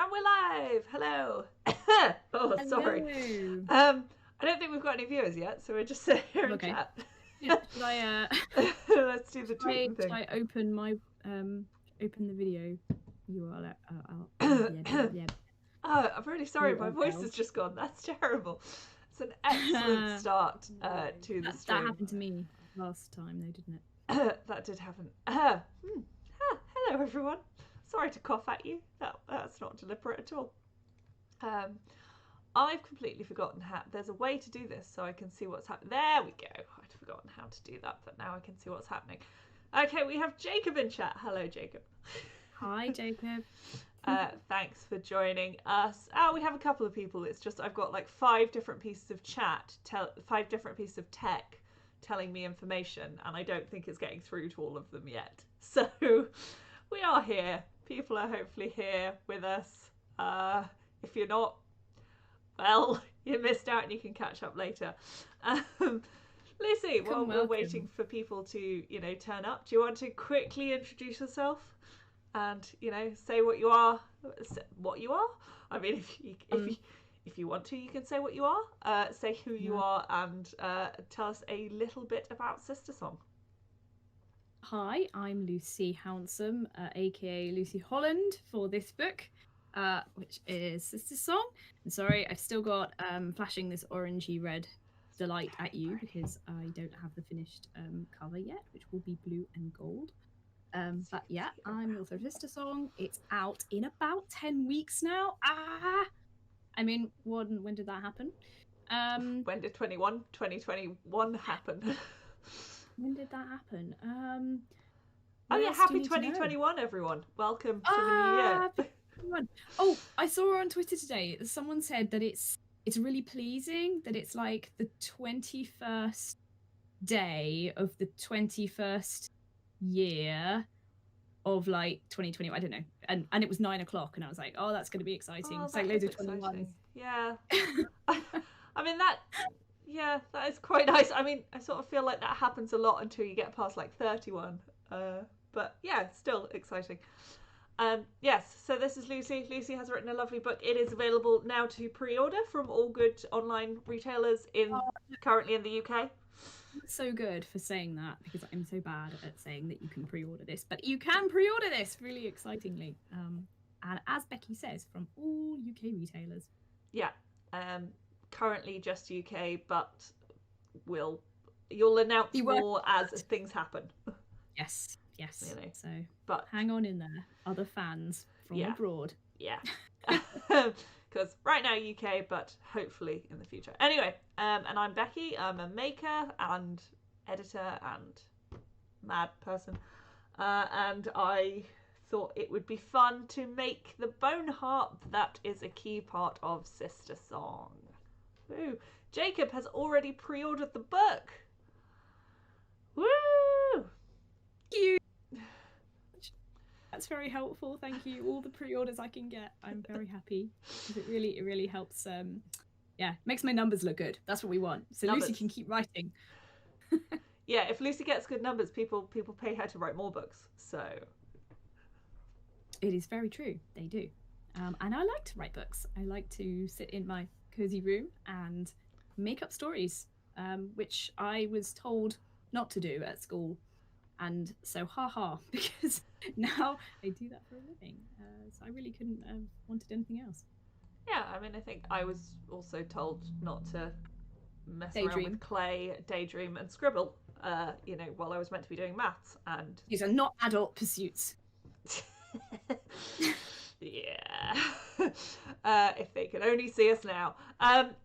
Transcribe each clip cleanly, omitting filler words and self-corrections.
And we're live. Hello. Oh, sorry. Hello. I don't think we've got any viewers yet, so we're just sitting here and Okay. chat. Yeah, should I Let's do the tweeting should thing. I open my open the video URL? Oh, I'm really sorry. My voice URL. has just gone. That's terrible. It's an excellent start to the That stream. happened to me last time, though, didn't it? That did happen. Hello, everyone. Sorry to cough at you. That's not deliberate at all. I've completely forgotten how. There's a way to do this so I can see what's happening. There we go. I'd forgotten how to do that, but now I can see what's happening. Okay, we have Jacob in chat. Hello, Jacob. Hi, Jacob. Thanks for joining us. Oh, we have a couple of people. It's just I've got like 5 different pieces of chat, 5 different pieces of tech telling me information, and I don't think it's getting through to all of them yet. So we are here. People are hopefully here with us. If you're not, well, you missed out and you can catch up later. Lucy, while we're waiting for people to, turn up, do you want to quickly introduce yourself and, say what you are? I mean, if you want to, you can say what you are. Say who you are and tell us a little bit about Sistersong. Hi, I'm Lucy Hounsome, aka Lucy Holland, for this book, which is Sistersong. And sorry, I've still got flashing this orangey red delight at you because I don't have the finished cover yet, which will be blue and gold. But yeah, I'm the author of Sistersong. It's out in about 10 weeks now. I mean, when did that happen? When did 2021 happen? When did that happen? Oh yeah, happy 2021, everyone. Welcome to the new year. Oh, I saw on Twitter today, someone said that it's really pleasing that it's like the 21st day of the 21st year of like 2020. I don't know. And it was 9 o'clock and I was like, oh, that's going to be exciting. It's like loads of 21s. Yeah. I mean, that is quite nice. I mean, I sort of feel like that happens a lot until you get past like 31. But yeah, still exciting. Yes, so this is Lucy. Lucy has written a lovely book. It is available now to pre-order from all good online retailers currently in the UK. So good for saying that because I'm so bad at saying that you can pre-order this, but you can pre-order this really excitingly. And as Becky says, from all UK retailers. Yeah. Currently just UK, but you'll announce more as things happen. Yes. So, but hang on in there, other fans from abroad. Yeah. Because right now UK, but hopefully in the future. Anyway, and I'm Becky. I'm a maker and editor and mad person. And I thought it would be fun to make the bone harp that is a key part of Sistersong. Woo! Jacob has already pre-ordered the book. Woo! Thank you. That's very helpful. Thank you. All the pre-orders I can get, I'm very happy because it really helps. Makes my numbers look good. That's what we want. So Lucy can keep writing. Yeah, if Lucy gets good numbers, people pay her to write more books. So it is very true. They do. And I like to write books. I like to sit in my cozy room and make up stories, which I was told not to do at school. And so, because now I do that for a living. So I really couldn't have wanted anything else. Yeah, I mean, I think I was also told not to mess around with clay, daydream, and scribble, while I was meant to be doing maths. And these are not adult pursuits. Yeah. If they could only see us now.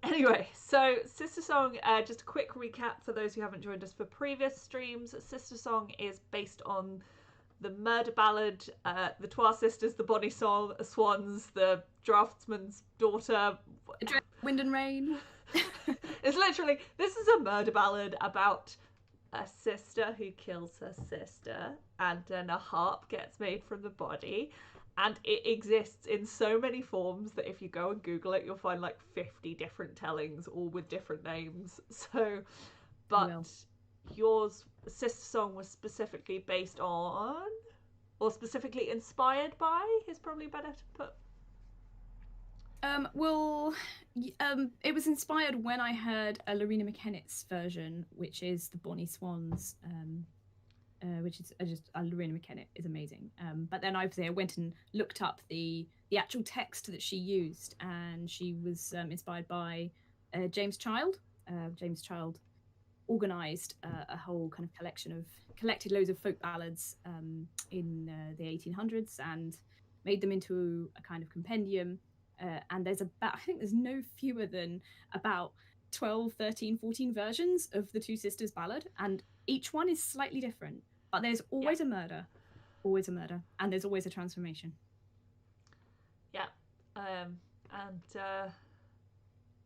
Anyway, so Sistersong, just a quick recap for those who haven't joined us for previous streams. Sistersong is based on the murder ballad, the Trois Sisters, the Bonnie Swans, the Draftsman's Daughter. Wind and Rain. It's literally, this is a murder ballad about a sister who kills her sister, and then a harp gets made from the body. And it exists in so many forms that if you go and Google it, you'll find like 50 different tellings, all with different names. So, but yours, Sistersong, was specifically based on, or specifically inspired by, is probably better to put. Well, it was inspired when I heard Lorena McKennett's version, which is the Bonnie Swans, which is just Lorena McKennett is amazing. But then obviously I went and looked up the actual text that she used, and she was inspired by James Child. James Child organized a whole kind of collected loads of folk ballads in the 1800s and made them into a kind of compendium. And there's I think there's no fewer than about 12, 13, 14 versions of the Two Sisters ballad, and each one is slightly different. But there's always a murder, and there's always a transformation. Yeah,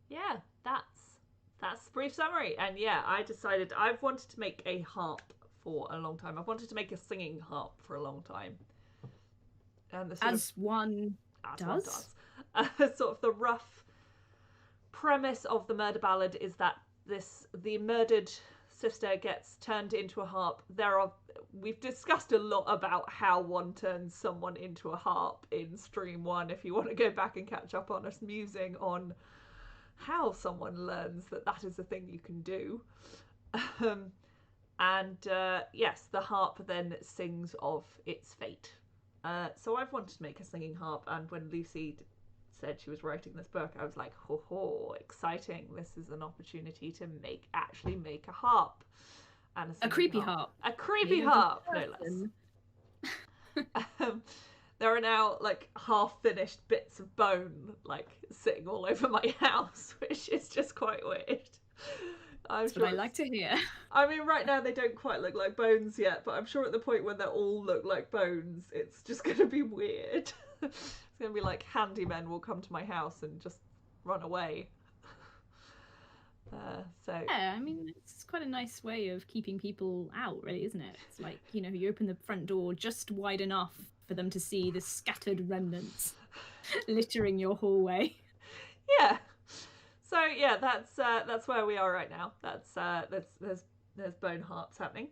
yeah, that's the brief summary. And yeah, I decided I've wanted to make a harp for a long time. I've wanted to make a singing harp for a long time. And One does. Sort of the rough premise of the murder ballad is that the murdered sister gets turned into a harp. We've discussed a lot about how one turns someone into a harp in stream 1 if you want to go back and catch up on us musing on how someone learns that is a thing you can do. Yes, the harp then sings of its fate. So I've wanted to make a singing harp, and when Lucy said she was writing this book, I was like, ho, exciting. This is an opportunity to actually make a harp. And a creepy harp. A creepy harp, no less. There are now like half-finished bits of bone like sitting all over my house, which is just quite weird. That's what I like to hear. I mean, right now they don't quite look like bones yet, but I'm sure at the point when they all look like bones, it's just going to be weird. It's going to be like handymen will come to my house and just run away. Yeah, I mean, it's quite a nice way of keeping people out, really, isn't it? It's like, you open the front door just wide enough for them to see the scattered remnants littering your hallway. Yeah. So yeah, that's where we are right now. There's bone harps happening,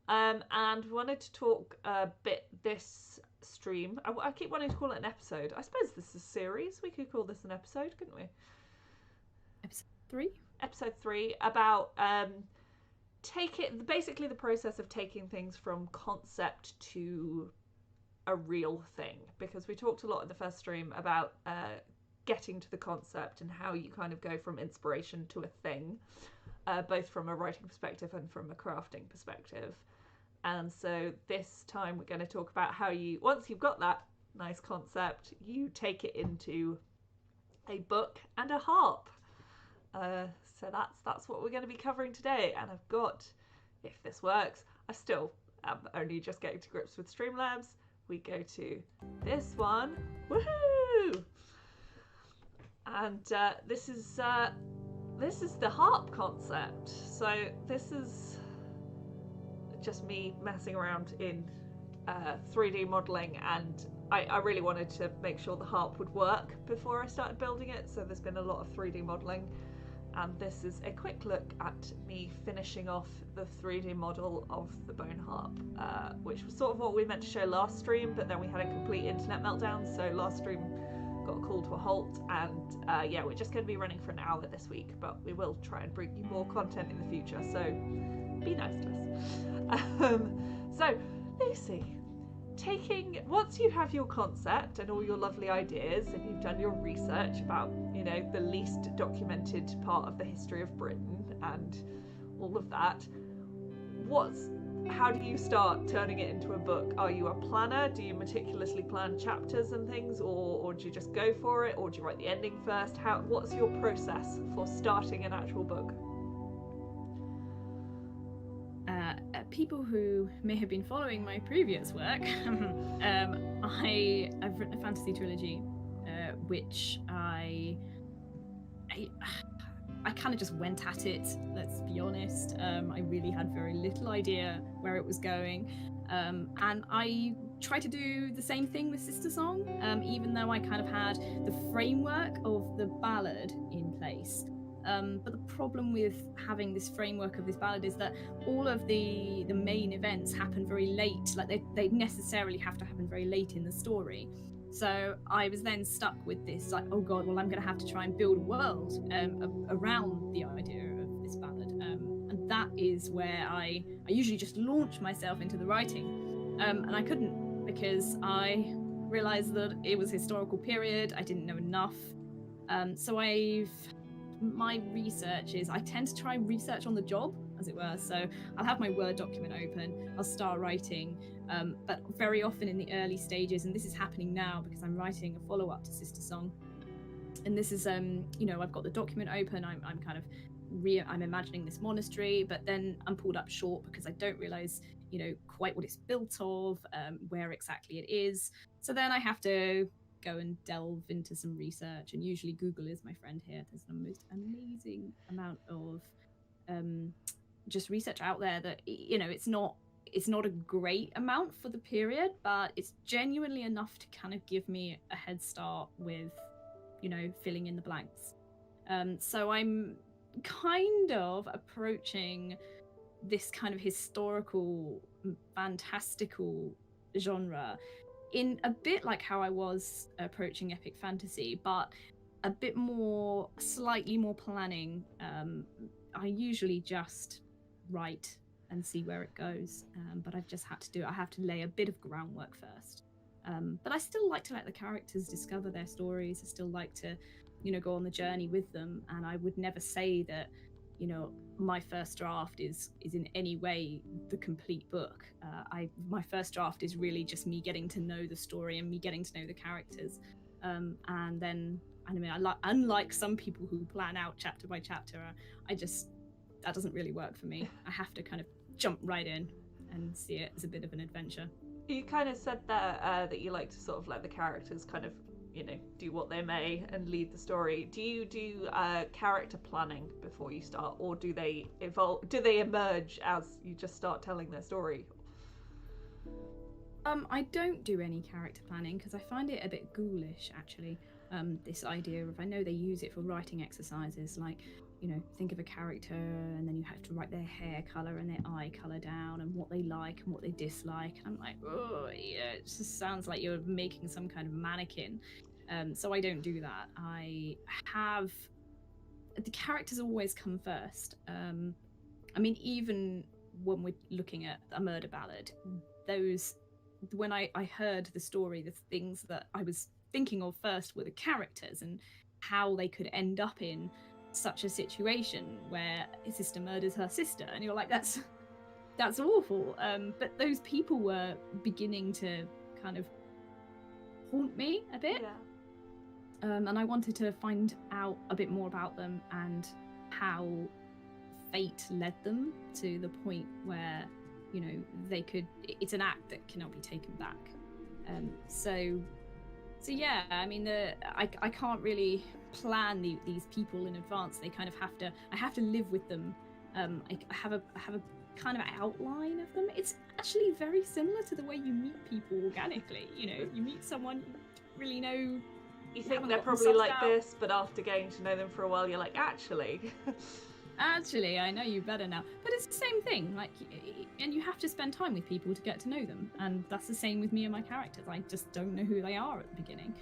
and wanted to talk a bit this stream. I keep wanting to call it an episode. I suppose this is a series. We could call this an episode, couldn't we? Episode 3 about basically the process of taking things from concept to a real thing, because we talked a lot in the first stream about getting to the concept and how you kind of go from inspiration to a thing, both from a writing perspective and from a crafting perspective. And so this time we're going to talk about how once you've got that nice concept, you take it into a book and a harp. So that's what we're going to be covering today. And I've got, if this works, I still am only just getting to grips with Streamlabs. We go to this one. Woohoo! And this is the harp concept. So this is just me messing around in 3D modelling, and I really wanted to make sure the harp would work before I started building it. So there's been a lot of 3D modelling, and this is a quick look at me finishing off the 3D model of the bone harp, which was sort of what we meant to show last stream, but then we had a complete internet meltdown, so last stream got called to a halt, and yeah, we're just going to be running for an hour this week, but we will try and bring you more content in the future, so be nice to us. So, Lucy, once you have your concept and all your lovely ideas, and you've done your research about, the least documented part of the history of Britain and all of that, how do you start turning it into a book? Are you a planner? Do you meticulously plan chapters and things, or do you just go for it, or do you write the ending first? What's your process for starting an actual book? People who may have been following my previous work, I've written a fantasy trilogy, which I kind of just went at it, let's be honest. I really had very little idea where it was going, and I tried to do the same thing with Sistersong, even though I kind of had the framework of the ballad in place. But the problem with having this framework of this ballad is that all of the main events happen very late, like they necessarily have to happen very late in the story. So I was then stuck with this, like, oh god, well, I'm going to have to try and build a world around the idea of this ballad, and that is where I usually just launch myself into the writing, and I couldn't, because I realized that it was a historical period. I didn't know enough, so my research is, I tend to try and research on the job, as it were. So I'll have my Word document open, I'll start writing, but very often in the early stages, and this is happening now because I'm writing a follow-up to Sistersong, and this is, I've got the document open, I'm kind of I'm imagining this monastery, but then I'm pulled up short because I don't realize, quite what it's built of, where exactly it is. So then I have to go and delve into some research, and usually Google is my friend here. There's the most amazing amount of just research out there that, it's not a great amount for the period, but it's genuinely enough to kind of give me a head start with, filling in the blanks. So I'm kind of approaching this kind of historical, fantastical genre in a bit like how I was approaching epic fantasy, but a bit more, slightly more planning. I usually just write and see where it goes, but I've just had to I have to lay a bit of groundwork first. But I still like to let the characters discover their stories. I still like to, go on the journey with them, and I would never say that, my first draft is in any way the complete book. My first draft is really just me getting to know the story and me getting to know the characters, and then, unlike some people who plan out chapter by chapter, that doesn't really work for me. I have to kind of jump right in and see it as a bit of an adventure. You kind of said that you like to sort of let the characters kind of, do what they may and lead the story. Do you do character planning before you start, or do they evolve? Do they emerge as you just start telling their story? I don't do any character planning because I find it a bit ghoulish, actually. This idea of, I know they use it for writing exercises, like, think of a character and then you have to write their hair color and their eye color down and what they like and what they dislike. And I'm like, oh yeah, it just sounds like you're making some kind of mannequin. So I don't do that. I have the characters always come first. Even when we're looking at a murder ballad, when I heard the story, the things that I was thinking of first were the characters and how they could end up in such a situation where his sister murders her sister, and you're like, that's awful. But those people were beginning to kind of haunt me a bit. Yeah. And I wanted to find out a bit more about them and how fate led them to the point where, it's an act that cannot be taken back. So yeah, I can't really plan these people in advance. They kind of I have to live with them. I have a kind of outline of them. It's actually very similar to the way you meet people organically. You meet someone, you really know. You think they're probably like this, but after getting to know them for a while, you're like, actually, I know you better now. But it's the same thing, and you have to spend time with people to get to know them, and that's the same with me and my characters. I just don't know who they are at the beginning.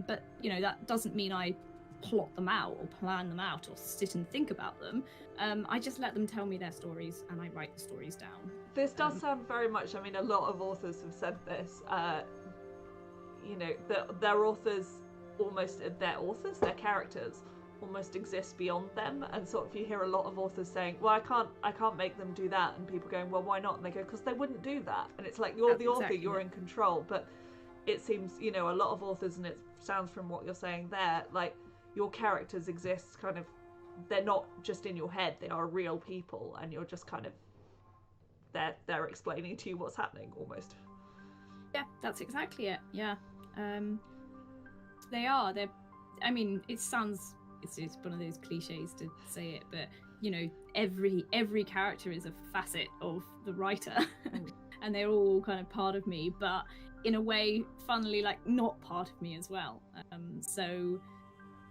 But that doesn't mean I plot them out or plan them out or sit and think about them. I just let them tell me their stories, and I write the stories down. This does sound very much, a lot of authors have said this, that their authors their characters almost exist beyond them, and sort of you hear a lot of authors saying, well, I can't make them do that, and people going, well, why not? And they go, because they wouldn't do that. And it's like, you're the author, you're in control. But it seems, a lot of authors, and it sounds from what you're saying there, like your characters exist kind of, they're not just in your head, they are real people, and you're just kind of they're explaining to you what's happening almost. Yeah, that's exactly it. Yeah. They're it sounds, it's one of those cliches to say it, but every character is a facet of the writer. And they're all kind of part of me, but in a way, funnily, like, not part of me as well. So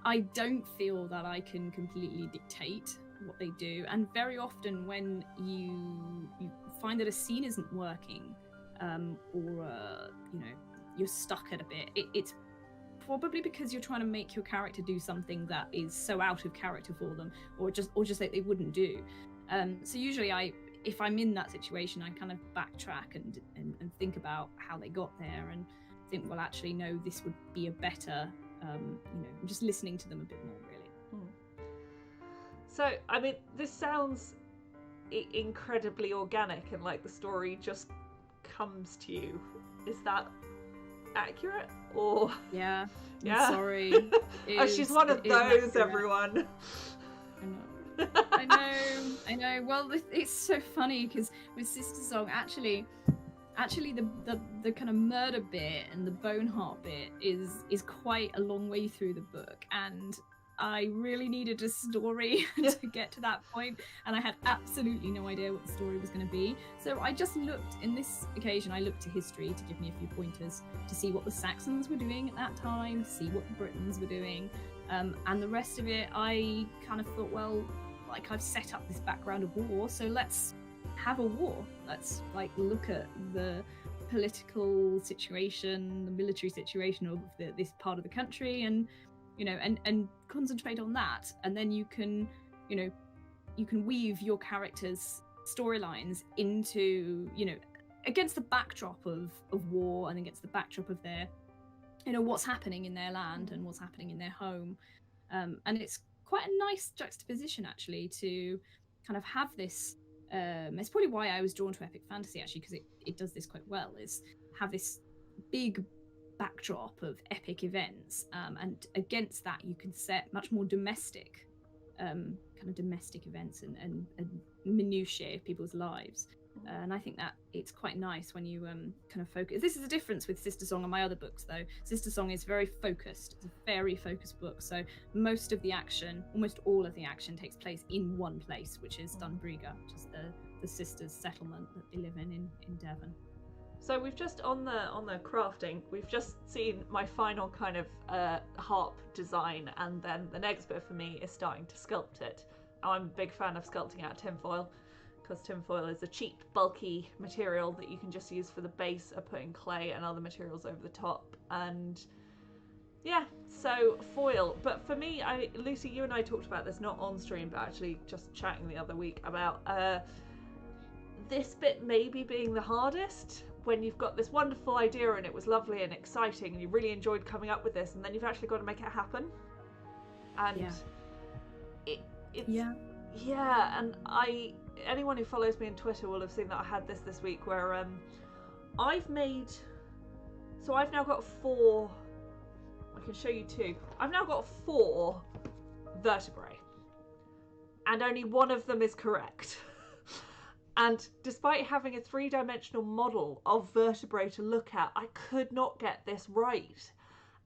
I don't feel that I can completely dictate what they do, and very often when you find that a scene isn't working, or you're stuck at a bit. It's probably because you're trying to make your character do something that is so out of character for them, or just that they wouldn't do. So usually if I'm in that situation, I kind of backtrack and think about how they got there, and think, well, actually, no, this would be a better, just listening to them a bit more, really. So, I mean, this sounds incredibly organic, and like the story just comes to you. Is that accurate? Or yeah? Sorry. Oh, she's one of those, everyone. I know. Well, it's so funny because with Sistersong, actually the kind of murder bit and the bone heart bit is quite a long way through the book, and I really needed a story to get to that point, and I had absolutely no idea what the story was going to be. So I just looked, in this occasion, I looked to history to give me a few pointers to see what the Saxons were doing at that time, to see what the Britons were doing, and the rest of it, I kind of thought, well, like, I've set up this background of war, so let's have a war. Let's look at the political situation, the military situation of this part of the country, and and concentrate on that, and then you can weave your characters' storylines into against the backdrop of war, and against the backdrop of their what's happening in their land and what's happening in their home, and it's quite a nice juxtaposition actually to kind of have this. It's probably why I was drawn to epic fantasy, actually, because it does this quite well, is have this big backdrop of epic events, and against that you can set much more domestic events and minutiae of people's lives, and I think that it's quite nice when you kind of focus. This is a difference with Sistersong and my other books, though. Sistersong is very focused. It's a very focused book, so most of the action, almost all of the action, takes place in one place, which is Dunbriga, which is the sisters' settlement that they live in Devon. So we've just on the crafting, we've just seen my final kind of harp design, and then the next bit for me is starting to sculpt it. I'm a big fan of sculpting out tinfoil, because tinfoil is a cheap, bulky material that you can just use for the base of putting clay and other materials over the top. And yeah, so foil. But for me, Lucy, you and I talked about this not on stream, but actually just chatting the other week about this bit maybe being the hardest, when you've got this wonderful idea and it was lovely and exciting and you really enjoyed coming up with this, and then you've actually got to make it happen. And and anyone who follows me on Twitter will have seen that I had this week where I've now got 4, I can show you 2, I've now got 4 vertebrae, and only one of them is correct. And despite having a 3-dimensional model of vertebrae to look at, I could not get this right.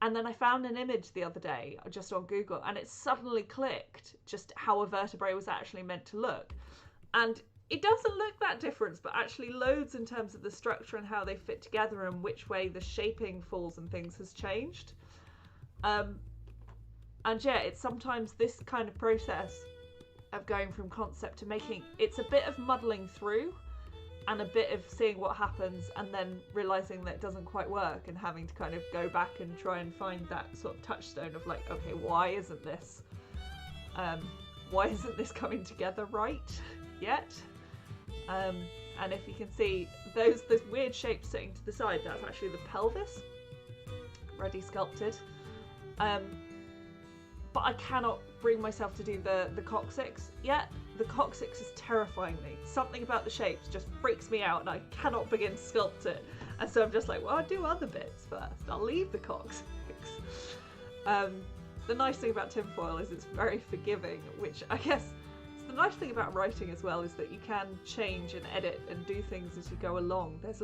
And then I found an image the other day just on Google, and it suddenly clicked just how a vertebrae was actually meant to look. And it doesn't look that different, but actually loads in terms of the structure and how they fit together and which way the shaping falls and things has changed. And yeah, it's sometimes this kind of process of going from concept to making, it's a bit of muddling through and a bit of seeing what happens and then realizing that it doesn't quite work and having to kind of go back and try and find that sort of touchstone of like, okay, why isn't this coming together right yet? And if you can see those weird shapes sitting to the side, that's actually the pelvis ready sculpted. But I cannot bring myself to do the coccyx yet. The coccyx is terrifying me. Something about the shapes just freaks me out and I cannot begin to sculpt it. And so I'm just like, well, I'll do other bits first. I'll leave the coccyx. The nice thing about tinfoil is it's very forgiving, which I guess is the nice thing about writing as well, is that you can change and edit and do things as you go along. There's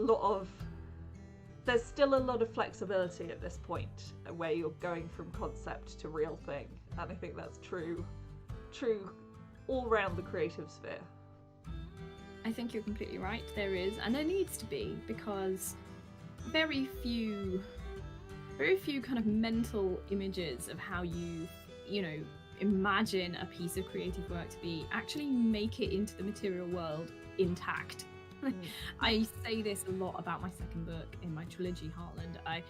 still a lot of flexibility at this point where you're going from concept to real thing, and I think that's true all around the creative sphere. I think you're completely right. There is, and there needs to be, because very few kind of mental images of how you imagine a piece of creative work to be actually make it into the material world intact. I say this a lot about my second book in my trilogy, Heartland. I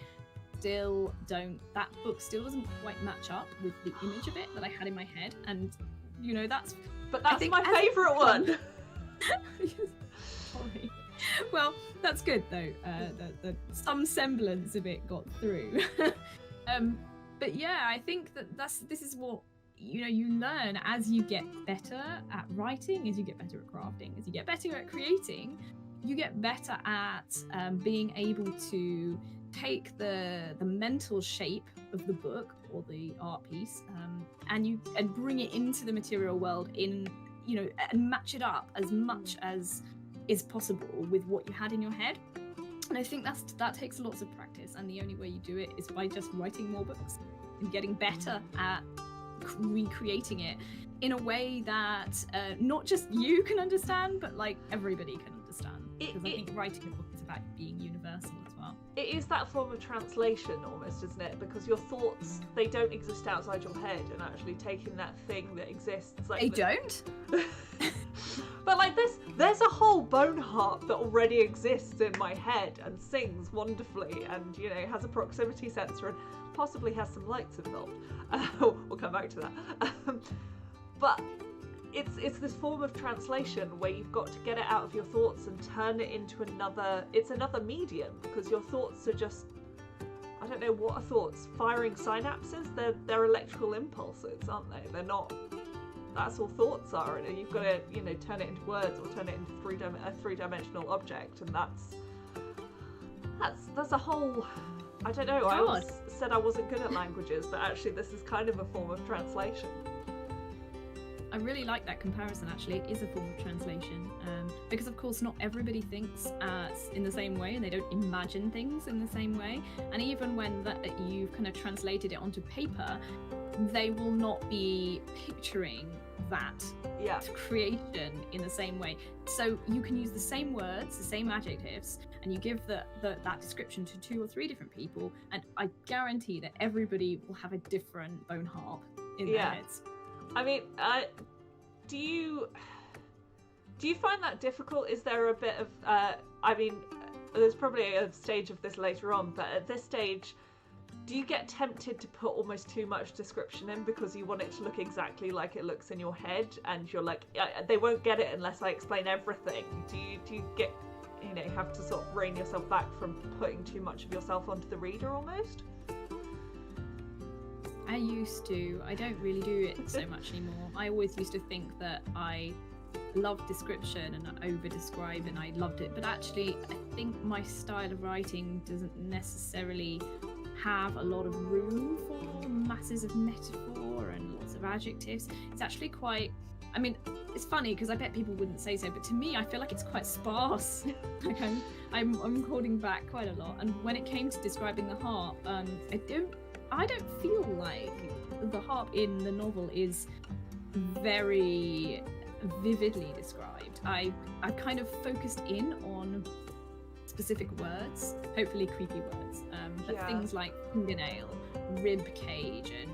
still don't, that book still doesn't quite match up with the image of it that I had in my head, and that's my favourite one. Sorry. Well, that's good though. That some semblance of it got through. But yeah, I think this is what you learn as you get better at writing, as you get better at crafting, as you get better at creating, you get better at being able to take the mental shape of the book or the art piece and bring it into the material world and match it up as much as is possible with what you had in your head. And I think that takes lots of practice, and the only way you do it is by just writing more books and getting better at recreating it in a way that not just you can understand, but like everybody can understand. Because I think writing a book is about being universal as well. It is that form of translation almost, isn't it? Because your thoughts, they don't exist outside your head, and actually taking that thing that exists, like, they don't. But like there's a whole bone harp that already exists in my head and sings wonderfully, and has a proximity sensor and possibly has some lights involved. We'll come back to that. But it's this form of translation where you've got to get it out of your thoughts and turn it into another medium, because your thoughts are just, I don't know, what are thoughts? Firing synapses? They're electrical impulses, aren't they? They're not, that's all thoughts are, and you've got to turn it into words or turn it into a three-dimensional object, and that's a whole, I don't know, I always said I wasn't good at languages, but actually this is kind of a form of translation. I really like that comparison, actually. It is a form of translation, because of course not everybody thinks in the same way, and they don't imagine things in the same way, and even when you've kind of translated it onto paper, they will not be picturing that creation in the same way. So you can use the same words, the same adjectives, and you give that description to 2 or 3 different people, and I guarantee that everybody will have a different bone harp in their heads. I mean, do you find that difficult? Is there a bit of, I mean, there's probably a stage of this later on, but at this stage, do you get tempted to put almost too much description in because you want it to look exactly like it looks in your head, and you're like, they won't get it unless I explain everything? Do you get, have to sort of rein yourself back from putting too much of yourself onto the reader almost? I used to. I don't really do it so much anymore. I always used to think that I loved description and I over-describe and I loved it, but actually I think my style of writing doesn't necessarily have a lot of room for masses of metaphor and lots of adjectives. It's actually quite, I mean, it's funny because I bet people wouldn't say so, but to me I feel like it's quite sparse. Like I'm holding back quite a lot, and when it came to describing the harp, I don't feel like the harp in the novel is very vividly described. I kind of focused in on specific words, hopefully creepy words, but things like fingernail, rib cage, and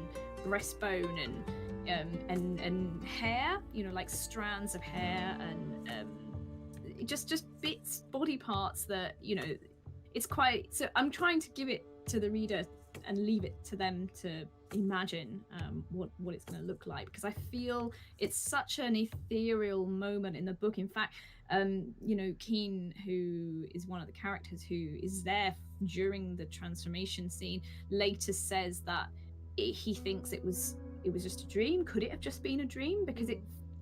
breastbone, and hair, like strands of hair, and just bits, body parts that it's quite. So I'm trying to give it to the reader and leave it to them to imagine what it's going to look like, because I feel it's such an ethereal moment in the book. In fact, Keen, who is one of the characters who is there during the transformation scene, later says that he thinks it was just a dream. Could it have just been a dream? Because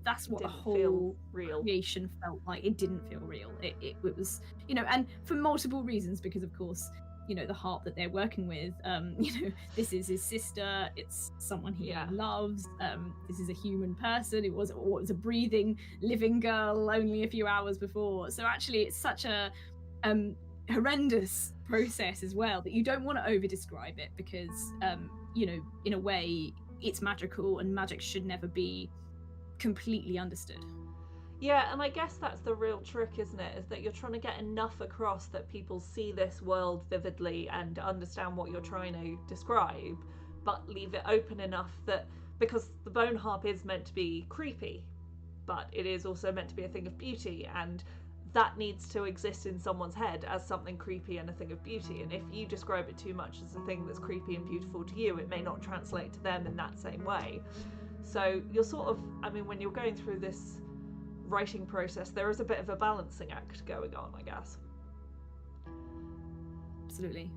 that's what the whole creation felt like. It didn't feel real. It was, and for multiple reasons, because of course, the harp that they're working with, this is his sister, it's someone he loves, this is a human person, it was a breathing, living girl only a few hours before. So actually it's such a horrendous process as well, that you don't want to over describe it, because in a way it's magical, and magic should never be completely understood. Yeah, and I guess that's the real trick, isn't it? Is that you're trying to get enough across that people see this world vividly and understand what you're trying to describe, but leave it open enough that, because the bone harp is meant to be creepy, but it is also meant to be a thing of beauty, and that needs to exist in someone's head as something creepy and a thing of beauty. And if you describe it too much as a thing that's creepy and beautiful to you, it may not translate to them in that same way. So you're sort of, I mean, when you're going through this writing process, there is a bit of a balancing act going on, I guess. Absolutely.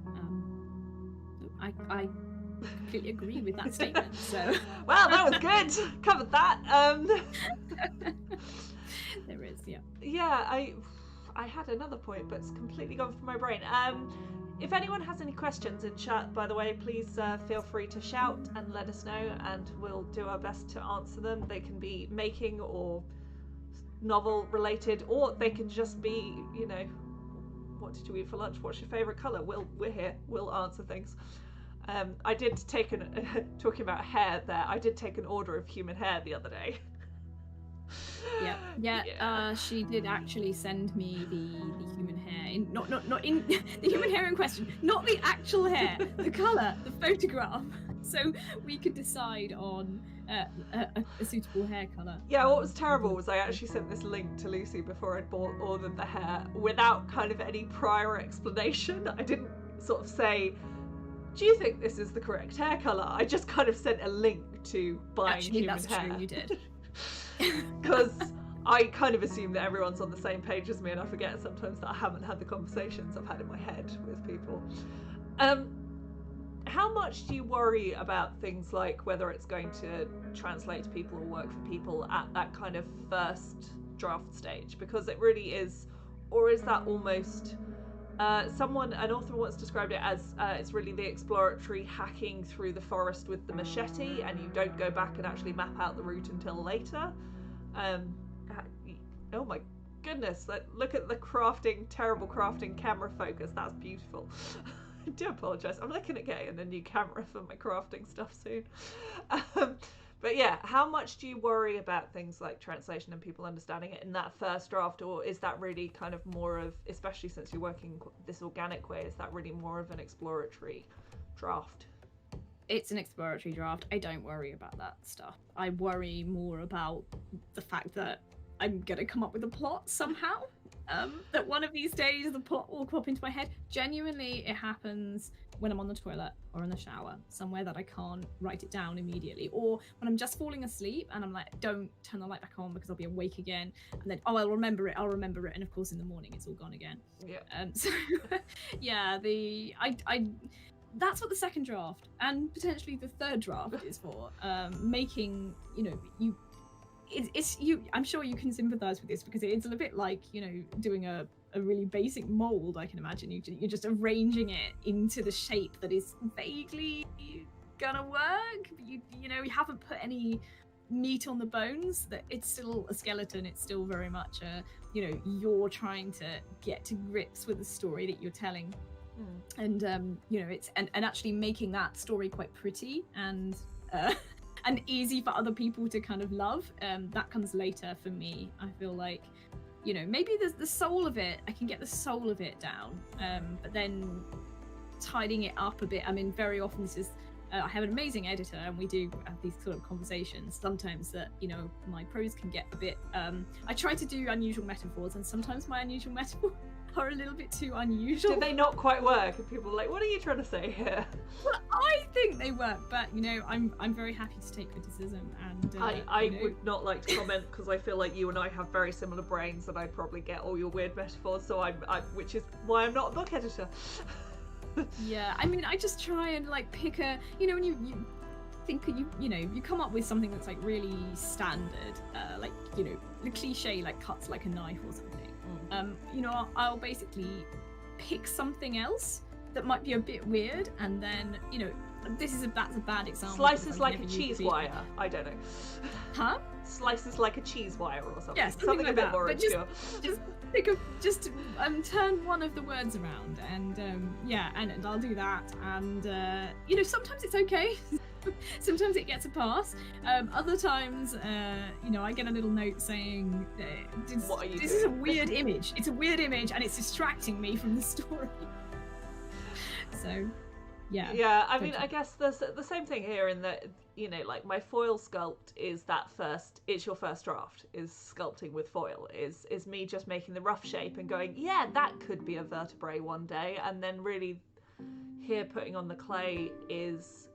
I completely agree with that statement. So well, that was good. Covered that. There is, yeah. Yeah, I had another point, but it's completely gone from my brain. If anyone has any questions in chat, by the way, please feel free to shout and let us know, and we'll do our best to answer them. They can be making or novel related, or they can just be, you know, what did you eat for lunch? What's your favourite colour? We're here. We'll answer things. I did take talking about hair there. I did take an order of human hair the other day. Yeah. She did actually send me the human hair, not in the human hair in question, not the actual hair, the colour, the photograph, so we could decide on a suitable hair colour. Yeah, what was terrible was I actually sent this link to Lucy before I'd ordered the hair without kind of any prior explanation. I didn't sort of say, do you think this is the correct hair colour? I just kind of sent a link to buying human hair. True, you did. Because I kind of assume that everyone's on the same page as me, and I forget sometimes that I haven't had the conversations I've had in my head with people. How much do you worry about things like whether it's going to translate to people or work for people at that kind of first draft stage? Because it really is, or is that almost an author once described it as it's really the exploratory hacking through the forest with the machete, and you don't go back and actually map out the route until later. Oh my goodness, look at the terrible crafting camera focus. That's beautiful. I do apologise. I'm looking at getting a new camera for my crafting stuff soon. But yeah, how much do you worry about things like translation and people understanding it in that first draft, or is that really kind of more of, especially since you're working this organic way, is that really more of an exploratory draft? It's an exploratory draft. I don't worry about that stuff. I worry more about the fact that I'm gonna come up with a plot somehow. That one of these days the plot will pop into my head. Genuinely, it happens when I'm on the toilet or in the shower, somewhere that I can't write it down immediately, or when I'm just falling asleep and I'm like, don't turn the light back on because I'll be awake again, and then I'll remember it, and of course in the morning it's all gone again. Yeah. So yeah, that's what the second draft and potentially the third draft is for. Making, I'm sure you can sympathize with this, because it's a bit like, doing a really basic mold. I can imagine you're just arranging it into the shape that is vaguely gonna work. You haven't put any meat on the bones, that it's still a skeleton. It's still very much you're trying to get to grips with the story that you're telling. And it's and actually making that story quite pretty and easy for other people to kind of love. That comes later for me. I feel like, maybe there's the soul of it. I can get the soul of it down, but then tidying it up a bit. I mean, very often this is, I have an amazing editor, and we do have these sort of conversations sometimes that, my prose can get a bit, I try to do unusual metaphors, and sometimes my unusual metaphors are a little bit too unusual. Do they not quite work? And people are like, what are you trying to say here? Well, I think they work, but I'm very happy to take criticism, and I would not like to comment, because I feel like you and I have very similar brains, and I'd probably get all your weird metaphors, so I which is why I'm not a book editor. Yeah, I mean, I just try and pick a, when you think you come up with something that's really standard, the cliche cuts like a knife or something. I'll basically pick something else that might be a bit weird, and then that's a bad example. Slices like a cheese wire. I don't know. Huh? Slices like a cheese wire or something. Yeah, something like a bit that. More obscure. Just turn one of the words around, and and I'll do that, and sometimes it's okay. Sometimes it gets a pass. Other times, I get a little note saying, this is a weird image. It's a weird image, and it's distracting me from the story. So, Yeah. Yeah, I mean, I guess there's the same thing here in that, you know, like my foil sculpt is it's your first draft, is sculpting with foil, is me just making the rough shape and going, yeah, that could be a vertebrae one day, and then really here putting on the clay is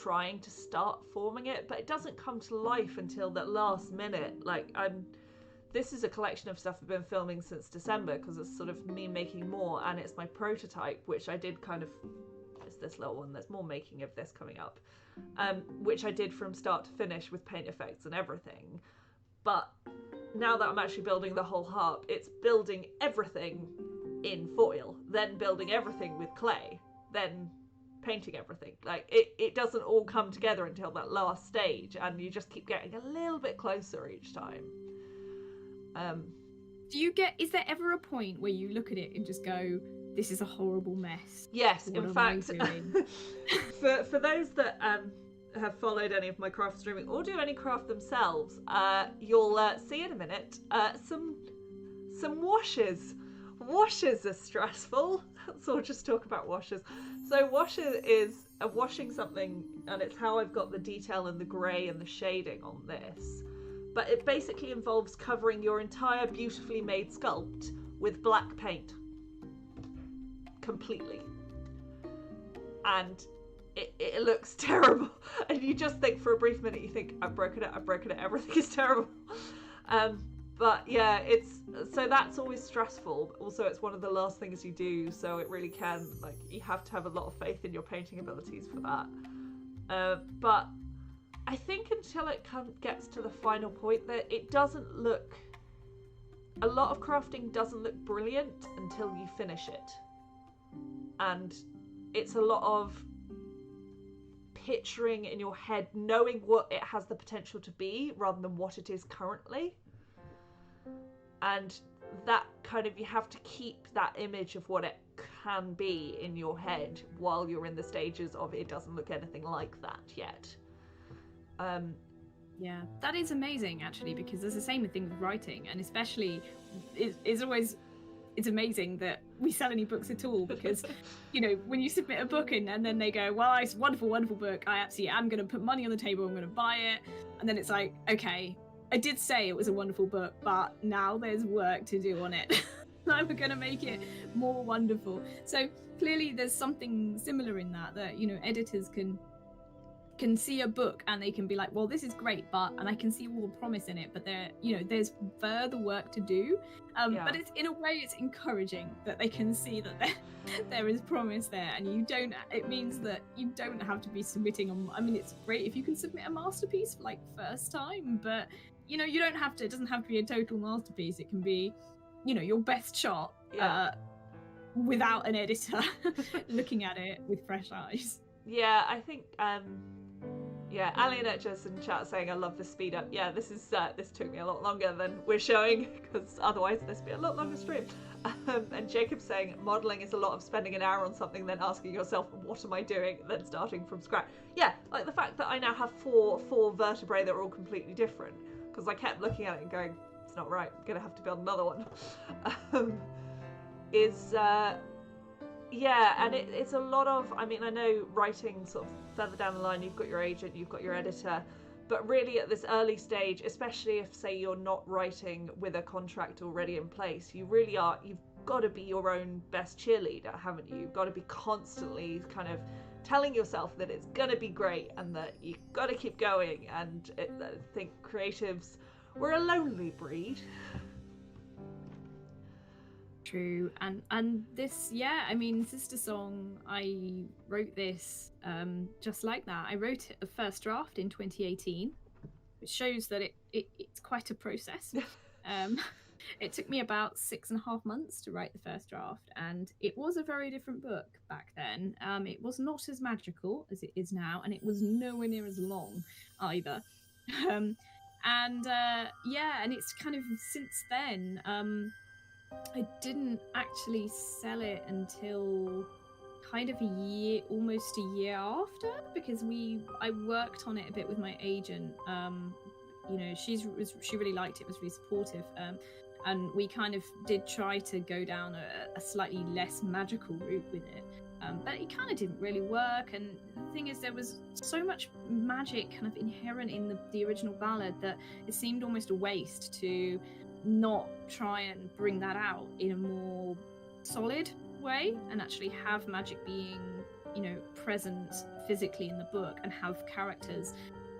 trying to start forming it, but it doesn't come to life until that last minute. Like, this is a collection of stuff I've been filming since December because it's sort of me making more, and it's my prototype, which I did kind of, it's this little one, there's more making of this coming up, which I did from start to finish with paint effects and everything. But now that I'm actually building the whole harp, it's building everything in foil, then building everything with clay, then painting everything. Like, it doesn't all come together until that last stage, and you just keep getting a little bit closer each time. Is there ever a point where you look at it and just go, this is a horrible mess? Yes, what in am fact, I doing? for those that have followed any of my craft streaming or do any craft themselves, you'll see in a minute some washes. Washes are stressful, so I'll just talk about washes. So washer is washing something, and it's how I've got the detail and the grey and the shading on this. But it basically involves covering your entire beautifully made sculpt with black paint. Completely. And it looks terrible. And you just think for a brief minute, you think, I've broken it, everything is terrible. But yeah, so that's always stressful. Also, it's one of the last things you do, so it really can, like, you have to have a lot of faith in your painting abilities for that. But I think until it gets to the final point, that it doesn't look, a lot of crafting doesn't look brilliant until you finish it. And it's a lot of picturing in your head, knowing what it has the potential to be rather than what it is currently. And that kind of, you have to keep that image of what it can be in your head while you're in the stages of it doesn't look anything like that yet. Yeah, that is amazing actually, because there's the same thing with writing, and especially it's amazing that we sell any books at all, because you know, when you submit a book and then they go, well, it's a wonderful book, I absolutely am going to put money on the table, I'm going to buy it, and then it's like, okay, I did say it was a wonderful book, but now there's work to do on it. I'm going to make it more wonderful. So clearly there's something similar in that you know, editors can see a book and they can be like, well, this is great, and I can see all the promise in it, but there's further work to do. But it's, in a way, it's encouraging that they can see that there is promise there, and it means that you don't have to be submitting I mean, it's great if you can submit a masterpiece for like first time, but you know, it doesn't have to be a total masterpiece. It can be, you know, your best shot without an editor looking at it with fresh eyes. Yeah, I think Alienette just in chat saying I love the speed up. Yeah, this took me a lot longer than we're showing, because otherwise this would be a lot longer stream. And Jacob saying modelling is a lot of spending an hour on something, then asking yourself, what am I doing, then starting from scratch. Yeah, like the fact that I now have four vertebrae that are all completely different, because I kept looking at it and going, it's not right, I'm gonna have to build another one. Yeah, and it's a lot of, I mean, I know writing sort of further down the line, you've got your agent, you've got your editor, but really at this early stage, especially if, say, you're not writing with a contract already in place, you've got to be your own best cheerleader, haven't you? You've got to be constantly kind of telling yourself that it's going to be great and that you've got to keep going. And I think creatives, we're a lonely breed. True. And this, I mean, Sistersong, I wrote this just like that. I wrote a first draft in 2018, which shows that it's quite a process. It took me about 6.5 months to write the first draft, and it was a very different book back then. It was not as magical as it is now, and it was nowhere near as long either. And it's kind of since then, I didn't actually sell it until kind of almost a year after, because I worked on it a bit with my agent. You know, she really liked it, was really supportive, and we kind of did try to go down a slightly less magical route with it. but it kind of didn't really work. And the thing is, there was so much magic kind of inherent in the original ballad that it seemed almost a waste to not try and bring that out in a more solid way and actually have magic being, you know, present physically in the book, and have characters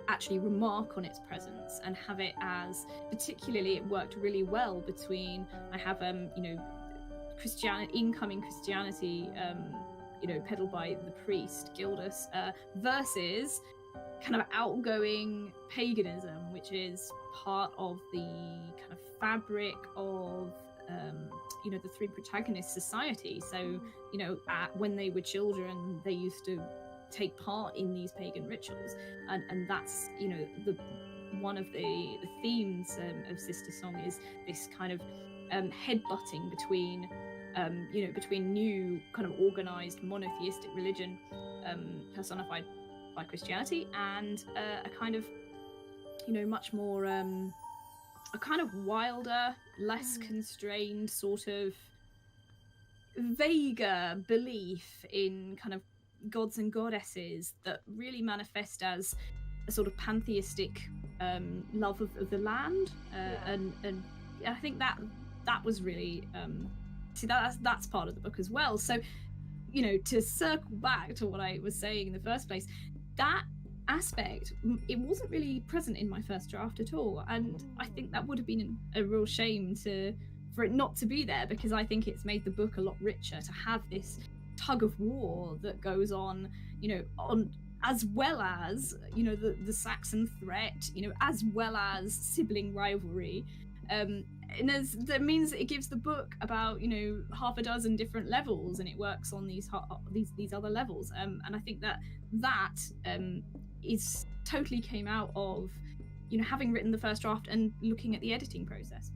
actually remark on its presence, and have it as, particularly, it worked really well between, I have you know, incoming Christianity, you know, peddled by the priest Gildas, versus kind of outgoing paganism, which is part of the kind of fabric of you know, the three protagonists' society. So, you know, when they were children, they used to take part in these pagan rituals, and that's, you know, one of the themes of Sistersong is this kind of headbutting between you know, between new kind of organized monotheistic religion personified by Christianity, and a kind of, you know, much more a kind of wilder, less constrained, sort of vaguer belief in kind of gods and goddesses that really manifest as a sort of pantheistic love of the land, and I think that was really see, that's part of the book as well. So, you know, to circle back to what I was saying in the first place, that aspect, it wasn't really present in my first draft at all, and I think that would have been a real shame for it not to be there, because I think it's made the book a lot richer to have this tug of war that goes on, you know, on, as well as, you know, the Saxon threat, you know, as well as sibling rivalry, and that means it gives the book about, you know, half a dozen different levels, and it works on these other levels, and I think that is totally came out of, you know, having written the first draft and looking at the editing process.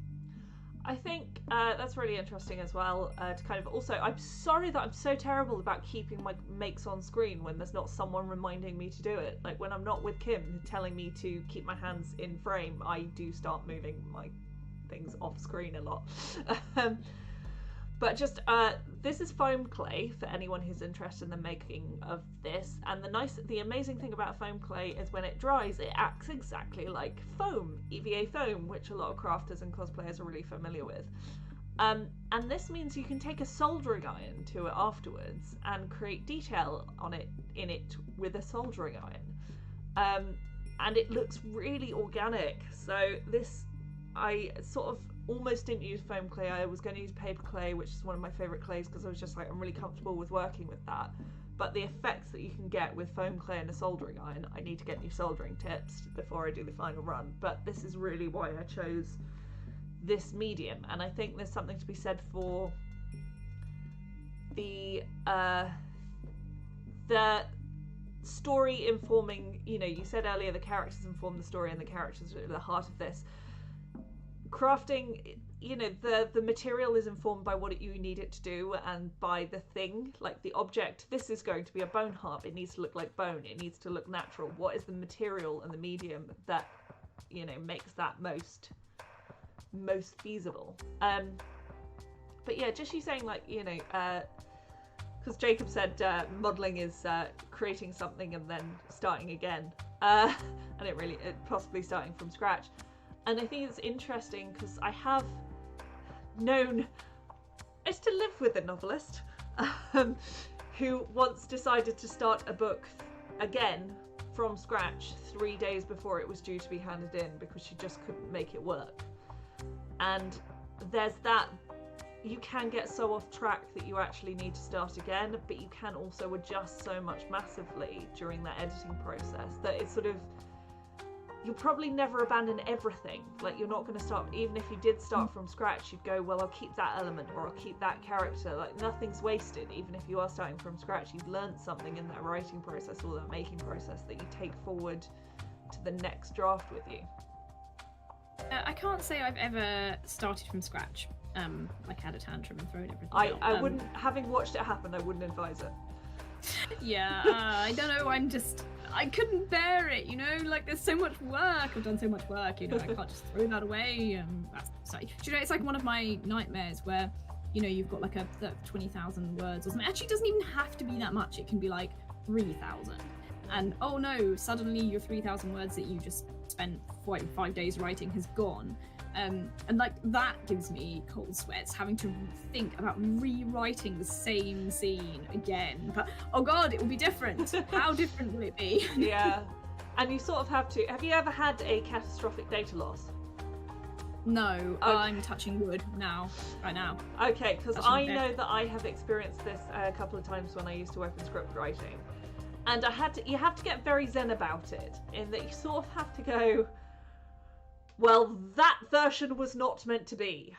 I think that's really interesting as well, to kind of also, I'm sorry that I'm so terrible about keeping my makes on screen when there's not someone reminding me to do it. Like, when I'm not with Kim telling me to keep my hands in frame, I do start moving my things off screen a lot. But just this is foam clay for anyone who's interested in the making of this, and the amazing thing about foam clay is when it dries, it acts exactly like foam, EVA foam, which a lot of crafters and cosplayers are really familiar with. And this means you can take a soldering iron to it afterwards and create detail in it with a soldering iron, and it looks really organic. So this, I sort of almost didn't use foam clay. I was going to use paper clay, which is one of my favourite clays, because I was just like, I'm really comfortable with working with that. But the effects that you can get with foam clay and a soldering iron, I need to get new soldering tips before I do the final run. But this is really why I chose this medium, and I think there's something to be said for the story informing, you know, you said earlier the characters inform the story, and the characters are at the heart of this. Crafting, you know, the material is informed by what you need it to do, and by the thing, like the object. This is going to be a bone harp. It needs to look like bone. It needs to look natural. What is the material and the medium that, you know, makes that most feasible? But yeah, just you saying, like, you know, because Jacob said modelling is creating something and then starting again, and it possibly starting from scratch. And I think it's interesting because I have known, I used to live with a novelist who once decided to start a book again from scratch 3 days before it was due to be handed in, because she just couldn't make it work. And there's that, you can get so off track that you actually need to start again, but you can also adjust so much massively during that editing process that it's sort of, you'll probably never abandon everything. Like, you're not going to start, even if you did start from scratch, you'd go, well, I'll keep that element, or I'll keep that character. Like, nothing's wasted. Even if you are starting from scratch, you've learned something in that writing process or that making process that you take forward to the next draft with you. I can't say I've ever started from scratch, like had a tantrum and thrown everything out. I wouldn't, having watched it happen, I wouldn't advise it. Yeah, I don't know, I couldn't bear it, you know, like, there's so much work, I've done so much work, you know, I can't just throw that away. That's, you know, it's like one of my nightmares where you know, you've got like a 20,000 words or something. Actually, it doesn't even have to be that much. It can be like 3,000. And oh no, suddenly your 3,000 words that you just spent 5 days writing has gone. And like that gives me cold sweats, having to think about rewriting the same scene again. But oh god, it will be different. How different will it be? Yeah. And you sort of have you ever had a catastrophic data loss? No, Okay. I'm touching wood right now. Okay, because Touching I death. know that I have experienced this a couple of times when I used to work in script writing. And you have to get very zen about it, in that you sort of have to go, well, that version was not meant to be.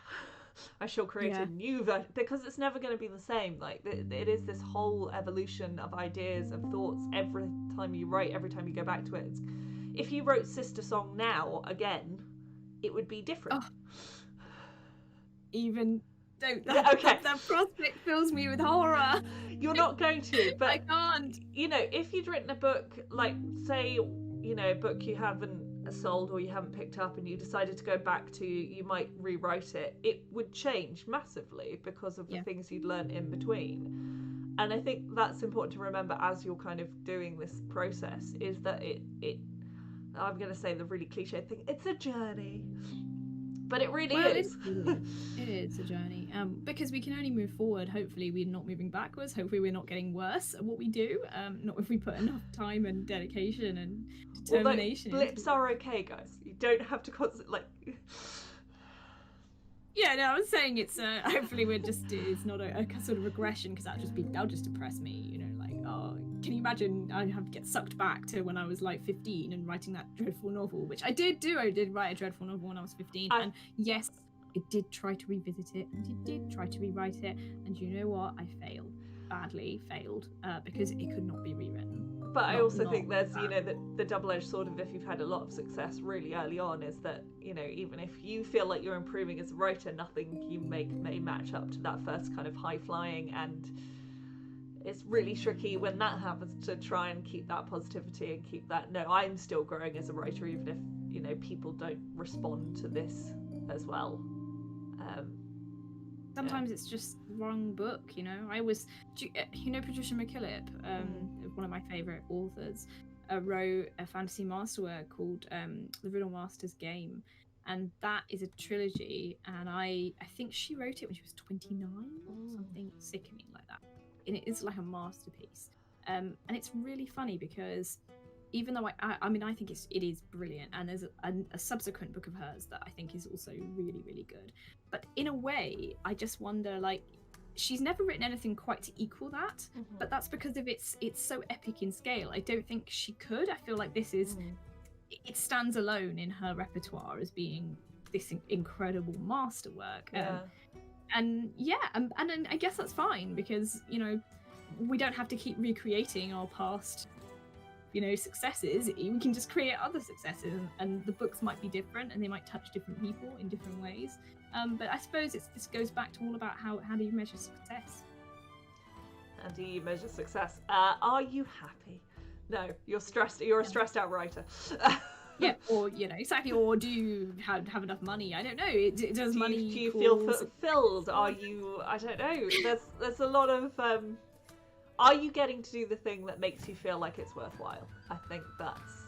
I shall create a new version, because it's never going to be the same. Like, it is this whole evolution of ideas, of thoughts, every time you write, every time you go back to it. If you wrote Sistersong now, again, it would be different. Oh. Even don't. Okay. That prospect fills me with horror. You're not going to, but I can't. You know, if you'd written a book, like, say, you know, a book you haven't sold or you haven't picked up and you decided to go back to, you might rewrite it, it would change massively because of the things you'd learned in between. And I think that's important to remember as you're kind of doing this process, is that it I'm going to say the really cliche thing, it's a journey. But it really is. It is a journey. Because we can only move forward. Hopefully we're not moving backwards. Hopefully we're not getting worse at what we do. Not if we put enough time and dedication and determination. Although blips are okay, guys. You don't have to constantly, like... Yeah, no, I was saying it's hopefully it's not a sort of regression, because that'll just depress me, you know, like, oh, can you imagine I have to get sucked back to when I was like 15 and writing that dreadful novel, which I did write a dreadful novel when I was 15, and yes, I did try to revisit it, and I did try to rewrite it, and you know what, I badly failed, because it could not be rewritten. But I also think there's, you know, the double-edged sword of, if you've had a lot of success really early on, is that, you know, even if you feel like you're improving as a writer, nothing you make may match up to that first kind of high-flying, and it's really tricky when that happens to try and keep that positivity and keep that, no, I'm still growing as a writer, even if, you know, people don't respond to this as well. Sometimes it's just wrong book, you know. You know, Patricia McKillip, one of my favourite authors, wrote a fantasy masterwork called The Riddle Master's Game, and that is a trilogy, and I think she wrote it when she was 29 or something sickening like that, and it is like a masterpiece, and it's really funny because even though I mean I think it is brilliant, and there's a subsequent book of hers that I think is also really, really good, but in a way I just wonder, like, she's never written anything quite to equal that, but that's because of it's so epic in scale. I don't think she could. I feel like this is it stands alone in her repertoire as being this incredible masterwork. And I guess that's fine, because, you know, we don't have to keep recreating our past, you know, successes. We can just create other successes, and the books might be different, and they might touch different people in different ways. But I suppose this goes back to all about how do you measure success? How do you measure success? Are you happy? No, you're stressed. You're a stressed out writer. Yeah, or, you know, exactly. Or do you have enough money? I don't know. Does money? Do you feel fulfilled? Are you? I don't know. There's a lot of. Are you getting to do the thing that makes you feel like it's worthwhile? I think that's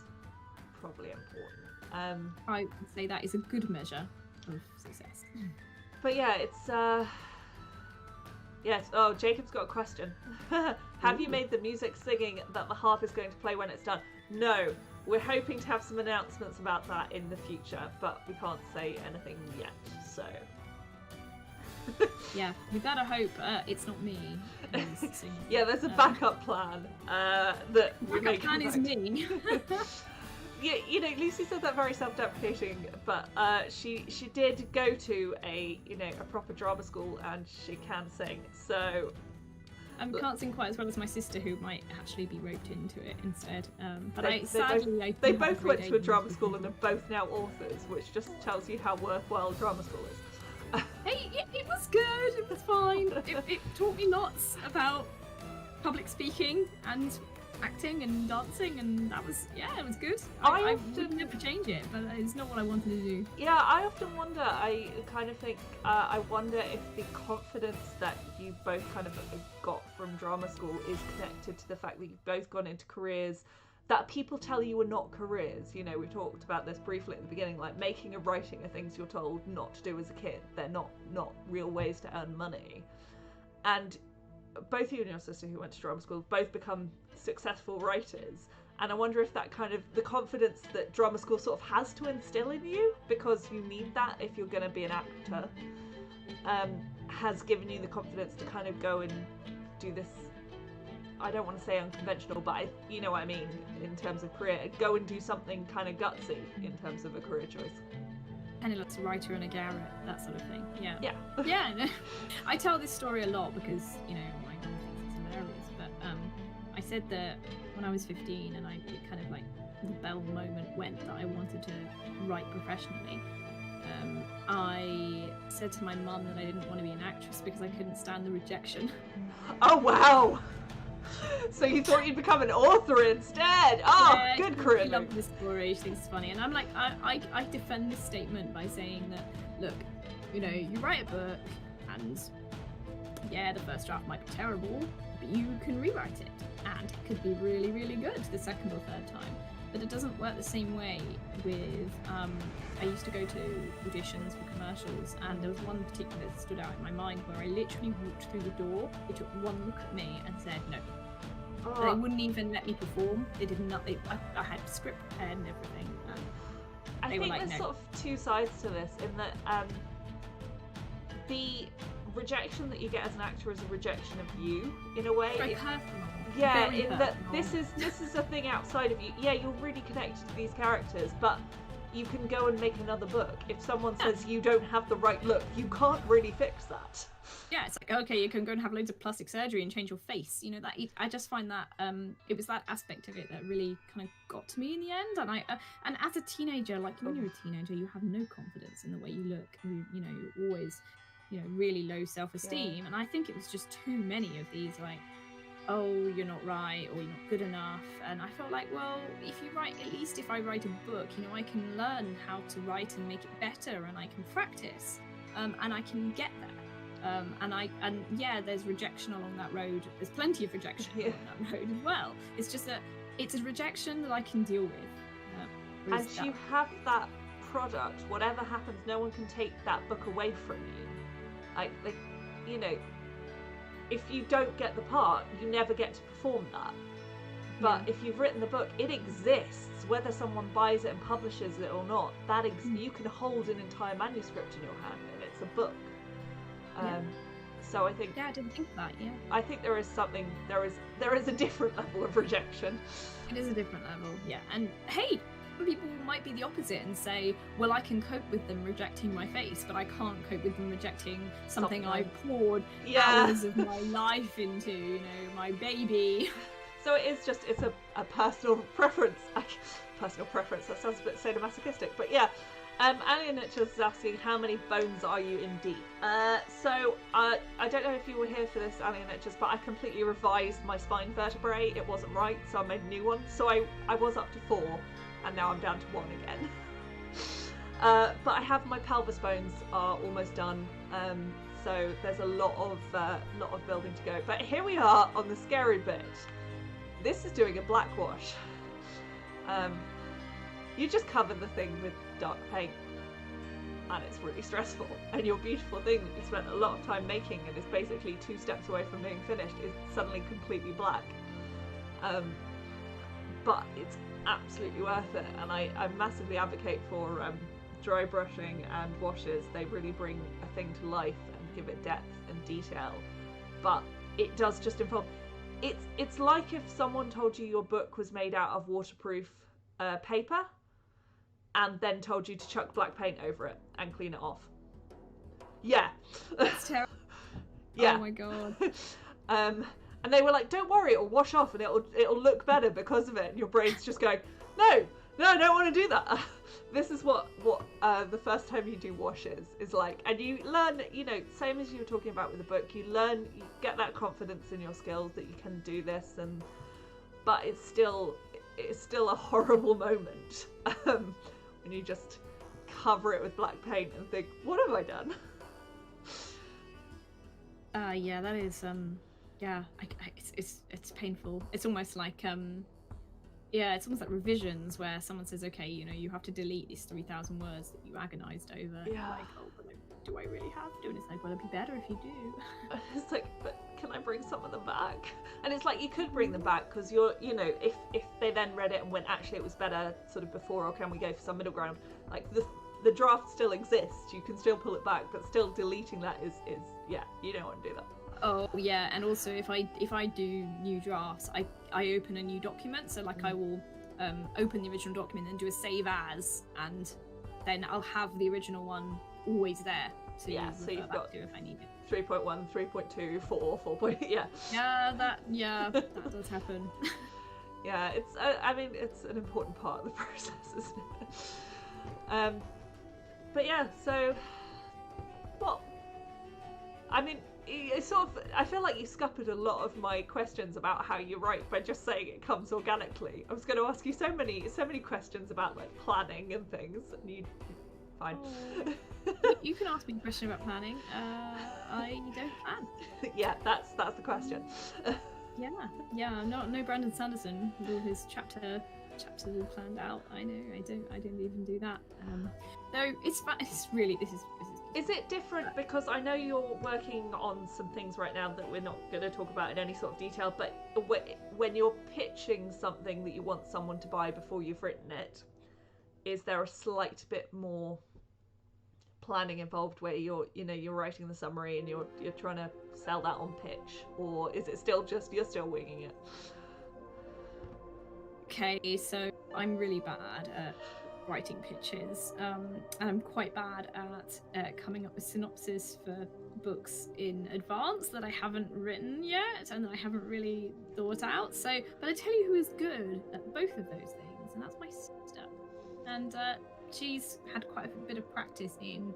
probably important. I would say that is a good measure of success. But yeah, it's yes. Oh, Jacob's got a question. Have you made the music singing that the harp is going to play when it's done? No. We're hoping to have some announcements about that in the future, but we can't say anything yet, so... Yeah, we better hope it's not me who's singing. Yeah, there's a backup plan that we're making. Backup plan is me. Yeah, you know, Lucy said that very self-deprecating, but she did go to a proper drama school, and she can sing, so... I can't sing quite as well as my sister, who might actually be roped into it instead. But they both went to a drama school and are both now authors, which just tells you how worthwhile drama school is. Hey, it was good. It was fine. It taught me lots about public speaking and acting and dancing, and that was, it was good. I I often- would never change it, but it's not what I wanted to do. Yeah, I often wonder, I kind of think, I wonder if the confidence that you both kind of got from drama school is connected to the fact that you've both gone into careers that people tell you are not careers. You know, we talked about this briefly at the beginning, like making and writing are things you're told not to do as a kid. They're not real ways to earn money. And both you and your sister who went to drama school both become successful writers, and I wonder if that kind of the confidence that drama school sort of has to instill in you, because you need that if you're going to be an actor, has given you the confidence to kind of go and do this, I don't want to say unconventional, but you know what I mean, in terms of career, go and do something kind of gutsy in terms of a career choice. Penniless writer in a garret, that sort of thing. Yeah. Yeah. Yeah. No. I tell this story a lot because, you know, my mum thinks it's hilarious. But I said that when I was 15 and it kind of like the bell moment went that I wanted to write professionally. I said to my mum that I didn't want to be an actress because I couldn't stand the rejection. Oh wow! So you thought you'd become an author instead? Oh, Yeah, good she career. loves this story. She thinks it's funny, and I'm like, I defend this statement by saying that, look, you know, you write a book, and yeah, the first draft might be terrible, but you can rewrite it, and it could be really, really good the second or third time. But it doesn't work the same way with. I used to go to auditions for commercials, and there was one particular that stood out in my mind where I literally walked through the door. They took one look at me and said no. Oh. They wouldn't even let me perform. They did not. I had script prepared and everything. I they were think like, there's no. sort of two sides to this, in that the rejection that you get as an actor is a rejection of you, in a way. Very It- personal. yeah, Very in that personal. this is a thing outside of you. Yeah, you're really connected to these characters, but you can go and make another book. If someone says you don't have the right look, you can't really fix that. Yeah, it's like, okay, you can go and have loads of plastic surgery and change your face. You know, that I just find that it was that aspect of it that really kind of got to me in the end. And and as a teenager, like when you're a teenager, you have no confidence in the way you look. You know, you're always, you know, really low self-esteem. And I think it was just too many of these, like, oh, you're not right, or you're not good enough. And I felt like, well, if you write, at least if I write a book, you know, I can learn how to write and make it better, and I can practice, and I can get there. And yeah, there's rejection along that road. There's plenty of rejection along that road as well. It's just that it's a rejection that I can deal with. And you have that product. Whatever happens, no one can take that book away from you. Like you know, if you don't get the part, you never get to perform that. But if you've written the book, it exists. Whether someone buys it and publishes it or not, that you can hold an entire manuscript in your hand, and it's a book. So I think. Yeah, I didn't think of that. Yeah. I think there is something. There is a different level of rejection. It is a different level. Yeah. And hey, some people might be the opposite and say, well, I can cope with them rejecting my face, but I can't cope with them rejecting something I poured hours of my life into. You know, my baby. So it's a personal preference. Personal preference, that sounds a bit sadomasochistic, but yeah. Annie Nicholas is asking, how many bones are you in deep? So I don't know if you were here for this, Annie Nicholas, but I completely revised my spine vertebrae. It wasn't right, so I made a new one. So I was up to 4, and now I'm down to 1 again. But I have my pelvis bones are almost done. So there's a lot of building to go. But here we are on the scary bit. This is doing a black wash. You just cover the thing with dark paint, and it's really stressful. And your beautiful thing that you spent a lot of time making and is basically 2 steps away from being finished is suddenly completely black. But it's absolutely worth it, and I massively advocate for dry brushing and washes. They really bring a thing to life and give it depth and detail. But it does just involve. It's like if someone told you your book was made out of waterproof paper, and then told you to chuck black paint over it and clean it off. Yeah. That's terrible. Yeah. Oh my god. And they were like, don't worry, it'll wash off and it'll look better because of it. And your brain's just going, no, I don't want to do that. This is what the first time you do washes is like. And you learn, you know, same as you were talking about with the book, you get that confidence in your skills that you can do this, and but it's still a horrible moment when you just cover it with black paint and think, what have I done? Yeah, that is yeah, it's painful. It's almost like yeah, it's almost like revisions where someone says, okay, you know, you have to delete these 3,000 words that you agonized over. Yeah. Like, oh, but do I really have to? And it's like, well, it'd be better if you do. It's like, but can I bring some of them back? And it's like, you could bring them back because you're, you know, if they then read it and went, actually it was better sort of before, or can we go for some middle ground? Like the draft still exists, you can still pull it back, but still deleting that is yeah, you don't want to do that. Oh yeah, and also if I do new drafts, I open a new document, so like I will open the original document and do a save as, and then I'll have the original one always there. So yeah, so you've got to if I need it. 3.1, 3.2, 4, 4. Yeah. Yeah, that does happen. Yeah, it's I mean it's an important part of the process, isn't it? But yeah, so well, I mean, it's sort of, I feel like you scuppered a lot of my questions about how you write by just saying it comes organically. I was going to ask you so many questions about like planning and things, and you fine. You can ask me a question about planning. I don't plan. Yeah, that's the question. Yeah. I'm no Brandon Sanderson with all his chapters planned out. I know. I don't even do that. No, it's fun. It's really this is. Is it different because I know you're working on some things right now that we're not going to talk about in any sort of detail, but when you're pitching something that you want someone to buy before you've written it, is there a slight bit more planning involved where you're writing the summary and you're trying to sell that on pitch, or is it still just you're still winging it? Okay, so I'm really bad at writing pitches, and I'm quite bad at coming up with synopsis for books in advance that I haven't written yet and that I haven't really thought out. So, but I tell you who is good at both of those things, and that's my sister. And she's had quite a bit of practice in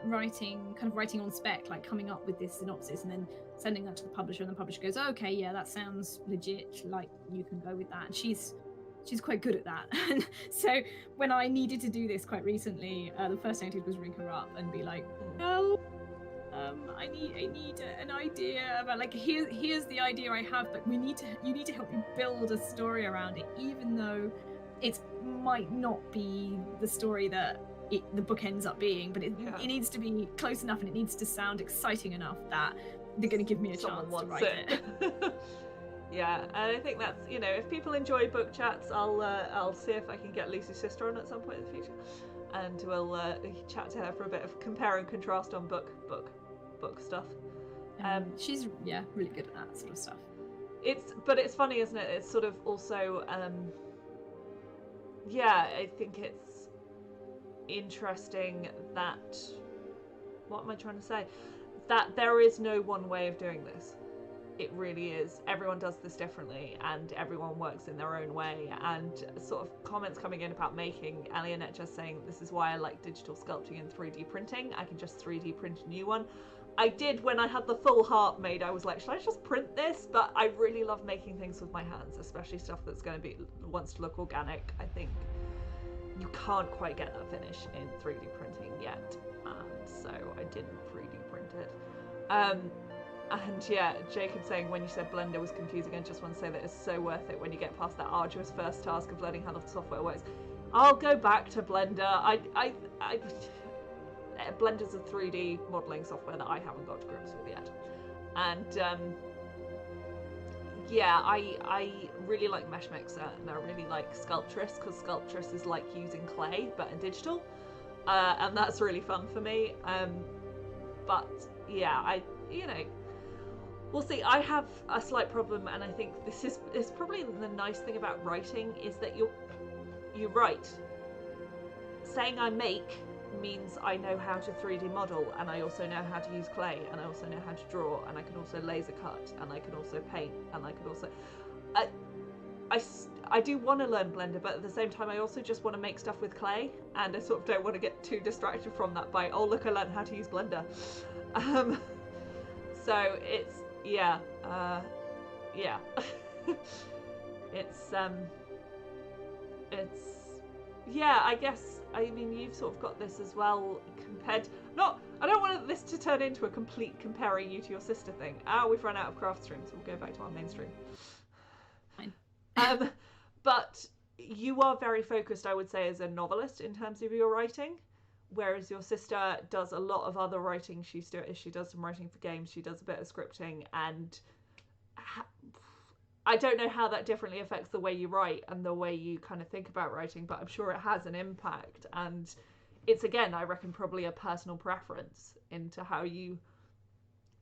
writing on spec, like coming up with this synopsis and then sending that to the publisher, and the publisher goes, oh, okay, yeah, that sounds legit, like you can go with that. And she's quite good at that. And so when I needed to do this quite recently, the first thing I did was ring her up and be like, no, I need an idea about, like, here's the idea I have, but you need to help me build a story around it, even though it might not be the story that the book ends up being, but it needs to be close enough and it needs to sound exciting enough that they're going to give me a chance to write it. Yeah, and I think that's, if people enjoy book chats, I'll see if I can get Lucy's sister on at some point in the future, and we'll chat to her for a bit of compare and contrast on book stuff. She's really good at that sort of stuff. It's funny, isn't it? It's sort of also I think it's interesting that, what am I trying to say? That there is no one way of doing this. It really is. Everyone does this differently, and everyone works in their own way. And sort of comments coming in about making, Alianet just saying, this is why I like digital sculpting and 3D printing. I can just 3D print a new one. I did when I had the full harp made. I was like, should I just print this? But I really love making things with my hands, especially stuff that's going to wants to look organic. I think you can't quite get that finish in 3D printing yet, and so I didn't 3D print it. And yeah, Jacob saying when you said Blender was confusing, I just want to say that it's so worth it when you get past that arduous first task of learning how the software works. I'll go back to Blender. Blender's a 3D modelling software that I haven't got to grips with yet. And I really like Mesh Mixer, and I really like Sculptress, because Sculptress is like using clay but in digital, and that's really fun for me. But yeah, we'll see. I have a slight problem, and I think this is probably the nice thing about writing, is that you write. Saying I make means I know how to 3D model, and I also know how to use clay, and I also know how to draw, and I can also laser cut, and I can also paint, and I can also... I do want to learn Blender, but at the same time I also just want to make stuff with clay, and I sort of don't want to get too distracted from that by, oh look, I learned how to use Blender. So it's, It's it's yeah, I guess, I mean, you've sort of got this as well compared. Not, I don't want this to turn into a complete comparing you to your sister thing. We've run out of craft streams. We'll go back to our mainstream. Fine. But you are very focused, I would say, as a novelist in terms of your writing, whereas your sister does a lot of other writing. She does some writing for games. She does a bit of scripting, and I don't know how that differently affects the way you write and the way you kind of think about writing, but I'm sure it has an impact. And it's, again, I reckon, probably a personal preference into how you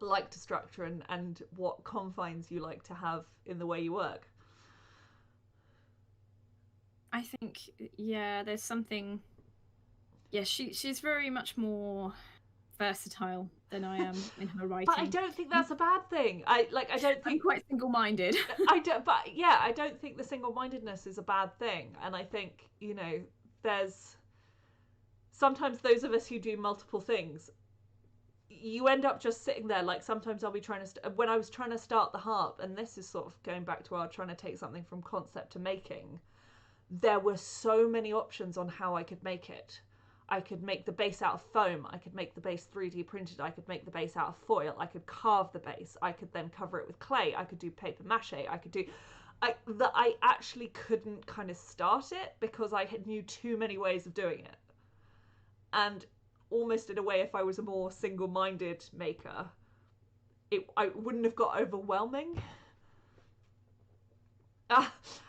like to structure and what confines you like to have in the way you work. I think, yeah, there's something. Yeah, she's very much more versatile than I am in her writing. But I don't think that's a bad thing. I don't think I'm quite single-minded. I don't, but yeah, I don't think the single-mindedness is a bad thing. And I think, there's sometimes those of us who do multiple things, you end up just sitting there. Like, sometimes I'll be trying to when I was trying to start the harp, and this is sort of going back to our trying to take something from concept to making, there were so many options on how I could make it. I could make the base out of foam. I could make the base 3D printed. I could make the base out of foil. I could carve the base. I could then cover it with clay. I could do paper mache. I actually couldn't kind of start it because I knew too many ways of doing it. And almost in a way, if I was a more single-minded maker, I wouldn't have got overwhelming.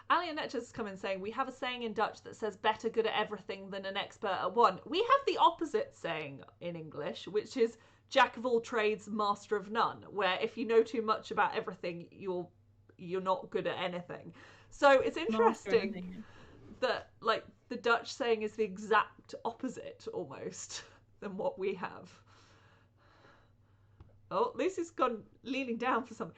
Ali and Netcher's come in saying, we have a saying in Dutch that says better good at everything than an expert at one. We have the opposite saying in English, which is jack of all trades, master of none, where if you know too much about everything, you're not good at anything. So it's interesting that, like, the Dutch saying is the exact opposite, almost, than what we have. Oh, Lucy's gone leaning down for something.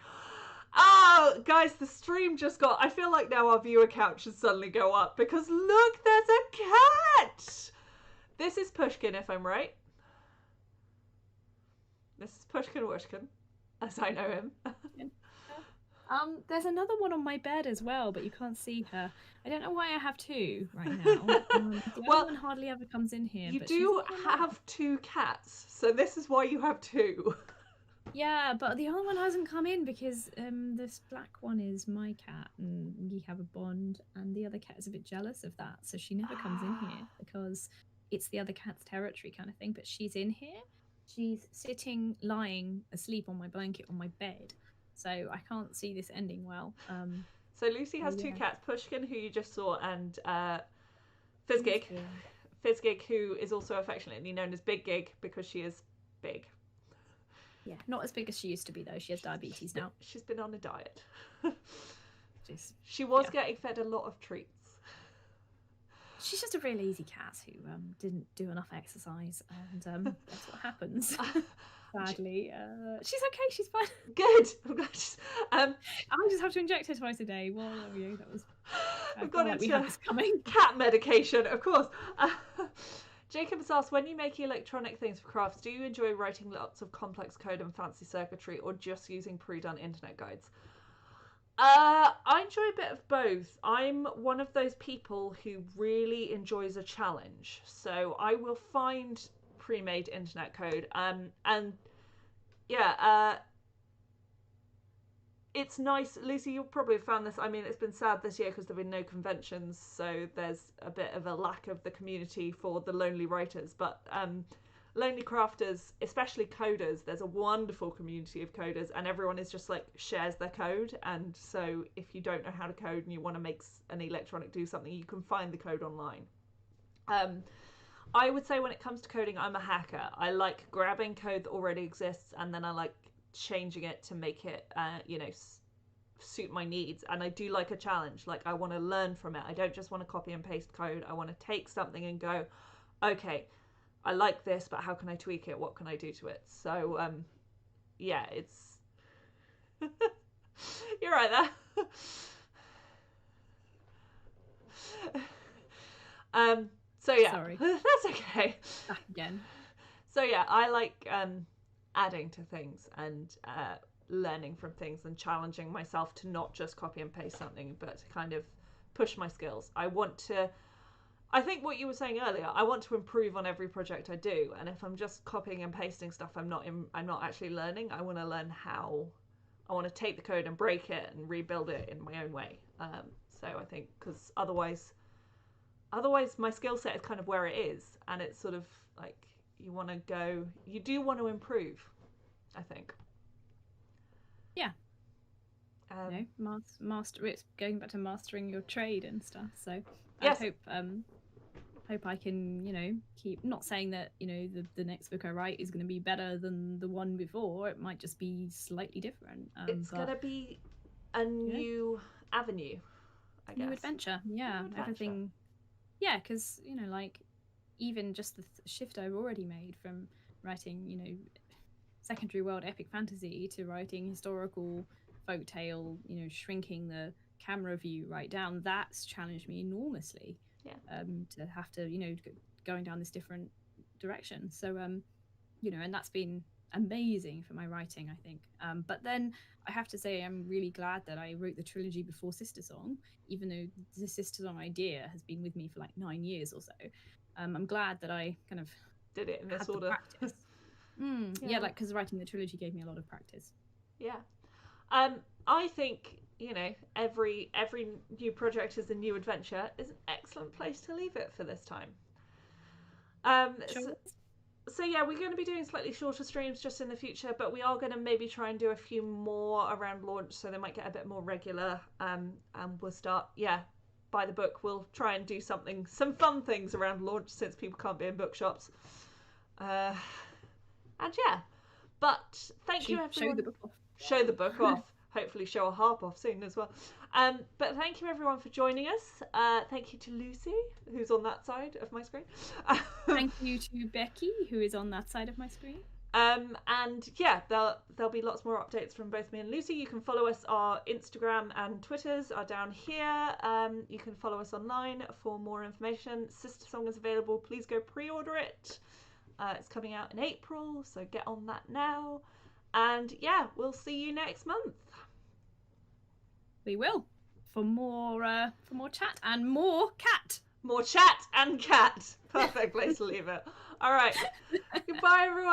Oh, guys, the stream just got... I feel like now our viewer count should suddenly go up because look, there's a cat! This is Pushkin, if I'm right. This is Pushkin Wushkin, as I know him. There's another one on my bed as well, but you can't see her. I don't know why I have two right now. The other one hardly ever comes in here. You do have two cats, so this is why you have two. Yeah, but the other one hasn't come in because this black one is my cat and we have a bond, and the other cat is a bit jealous of that, so she never comes in here because it's the other cat's territory kind of thing. But she's in here. She's sitting, lying asleep on my blanket on my bed, so I can't see this ending well. So Lucy has two cats, Pushkin, who you just saw, and Fizzgig. Fizzgig, who is also affectionately known as Big Gig because she is big. Yeah, not as big as she used to be, though. She has diabetes now. She's been on a diet. She was getting fed a lot of treats. She's just a real lazy cat who didn't do enough exercise, and that's what happens. Sadly, she's okay. She's fine. Good. I'm glad I just have to inject her twice a day. Well, that was. We've got like we have this coming. Cat medication, of course. Jacob has asked, when you make electronic things for crafts, do you enjoy writing lots of complex code and fancy circuitry, or just using pre-done internet guides? I enjoy a bit of both. I'm one of those people who really enjoys a challenge, so I will find pre-made internet code. It's nice. Lucy, you'll probably have found this. I mean, it's been sad this year because there have been no conventions, so there's a bit of a lack of the community for the lonely writers. But lonely crafters, especially coders, there's a wonderful community of coders, and everyone is just like shares their code. And so if you don't know how to code and you want to make an electronic do something, you can find the code online. I would say when it comes to coding, I'm a hacker. I like grabbing code that already exists, and then I like changing it to make it suit my needs. And I do like a challenge. Like, I want to learn from it. I don't just want to copy and paste code. I want to take something and go, okay, I like this, but how can I tweak it? What can I do to it? So it's you're right there. So yeah, sorry. That's okay. Back again. So yeah, I like adding to things, and learning from things and challenging myself to not just copy and paste something, but to kind of push my skills. I think what you were saying earlier, I want to improve on every project I do, and if I'm just copying and pasting stuff, I'm not actually learning. I want to learn how. I want to take the code and break it and rebuild it in my own way. So I think, because otherwise my skill set is kind of where it is, and it's sort of like you do want to improve, I think. Yeah. Master. It's going back to mastering your trade and stuff. So yes. I hope I can, keep, not saying that, the next book I write is going to be better than the one before. It might just be slightly different. It's going to be a new avenue, I guess. New adventure, yeah. Everything, yeah, because, even just the shift I've already made from writing, secondary world epic fantasy to writing historical folktale, shrinking the camera view right down, that's challenged me enormously. Yeah. To have to, going down this different direction. So, and that's been amazing for my writing, I think. But then I have to say, I'm really glad that I wrote the trilogy before Sistersong, even though the Sistersong idea has been with me for like 9 years or so. I'm glad that I kind of did it in this order. Practice. Yeah, because writing the trilogy gave me a lot of practice. Yeah. I think, every new project is a new adventure is an excellent place to leave it for this time. Sure. So yeah, we're going to be doing slightly shorter streams just in the future, but we are going to maybe try and do a few more around launch, so they might get a bit more regular. And we'll start, by the book, we'll try and do some fun things around launch, since people can't be in bookshops. And yeah, but thank you everyone. Show the book off. Hopefully show a harp off soon as well. But thank you everyone for joining us. Thank you to Lucy, who's on that side of my screen. Thank you to Becky, who is on that side of my screen. And yeah, there'll be lots more updates from both me and Lucy. You can follow us. Our Instagram and Twitters are down here. You can follow us online for more information. Sistersong is available. Please go pre-order it. It's coming out in April, so get on that now. And yeah, we'll see you next month. We will, for more chat and more cat. More chat and cat. Perfect place to leave it. All right. Goodbye, everyone.